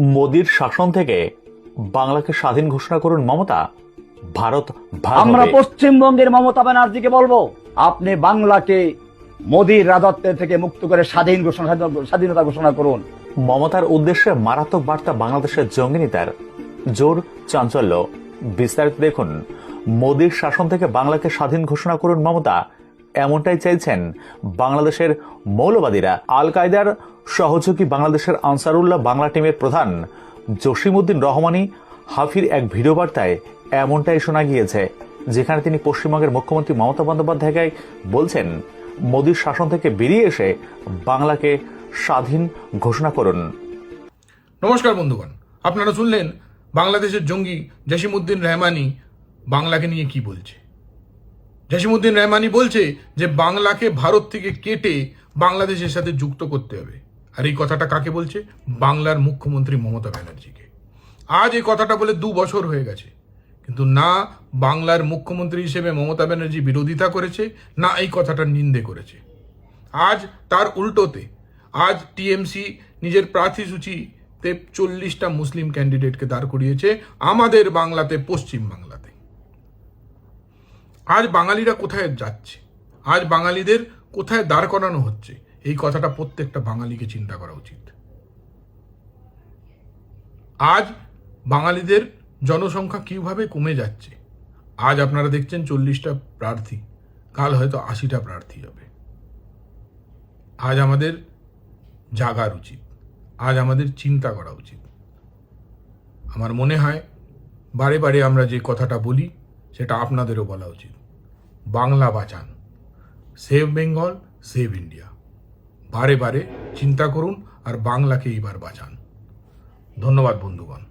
মোদির শাসন থেকে বাংলাকে স্বাধীন ঘোষণা করুন মমতা, ভারত ভাগ আমরা হবে। পশ্চিমবঙ্গের মমতা ব্যানার্জিকে বলবো, আপনি বাংলাকে মোদির রাজত্বের থেকে মুক্ত করে স্বাধীনতা ঘোষণা করুন। মমতার উদ্দেশ্যে মারাত্মক বার্তা বাংলাদেশের জঙ্গি নেতার, জোর চাঞ্চল্য। বিস্তারিত দেখুন। মোদির শাসন থেকে বাংলাকে স্বাধীন ঘোষণা করুন মমতা, এমনটাই চাইছেন বাংলাদেশের মৌলবাদীরা। আল কায়দার সহযোগী বাংলাদেশের আনসারুল্লাহ বাংলা টিমের প্রধান জসিমউদ্দিন রহমানী হাফির এক ভিডিও বার্তায় এমনটাই শোনা গিয়েছে, যেখানে তিনি পশ্চিমবঙ্গের মুখ্যমন্ত্রী মমতা বন্দ্যোপাধ্যায়কে বলছেন, মোদির শাসন থেকে বেরিয়ে এসে বাংলাকে স্বাধীন ঘোষণা করুন। নমস্কার বন্ধুগণ, আপনারা শুনলেন বাংলাদেশের জঙ্গি জসিমউদ্দিন রহমানী বাংলাকে নিয়ে কি বলছে। জসিমউদ্দিন রহমানী বলছে যে বাংলাকে ভারত থেকে কেটে বাংলাদেশের সাথে যুক্ত করতে হবে। আর এই কথাটা কাকে বলছে? বাংলার মুখ্যমন্ত্রী মমতা ব্যানার্জিকে। আজ এই কথাটা বলে 2 বছর হয়ে গেছে, কিন্তু না বাংলার মুখ্যমন্ত্রী হিসেবে মমতা ব্যানার্জি বিরোধিতা করেছে, না এই কথাটার নিন্দে করেছে। আজ তার উল্টোতে আজ টিএমসি নিজের প্রার্থী সূচিতে 40টা মুসলিম ক্যান্ডিডেটকে দাঁড় করিয়েছে আমাদের বাংলাতে, পশ্চিম বাংলাতে। আজ বাঙালিরা কোথায় যাচ্ছে, আজ বাঙালিদের কোথায় দাঁড় করানো হচ্ছে, এই কথাটা প্রত্যেকটা বাঙালিকে চিন্তা করা উচিত। আজ বাঙালিদের জনসংখ্যা কিভাবে কমে যাচ্ছে। আজ আপনারা দেখছেন 40টা প্রার্থী, কাল হয়তো 80টা প্রার্থী হবে। আজ আমাদের জাগার উচিত, আজ আমাদের চিন্তা করা উচিত। আমার মনে হয় বারে বারে আমরা যে কথাটা বলি সেটা আপনাদেরও বলা উচিত। বাংলা বাঁচান, সেভ বেঙ্গল, সেভ ইন্ডিয়া। বারে বারে চিন্তা করুন আর বাংলাকে এইবার বাঁচান। ধন্যবাদ বন্ধুগণ।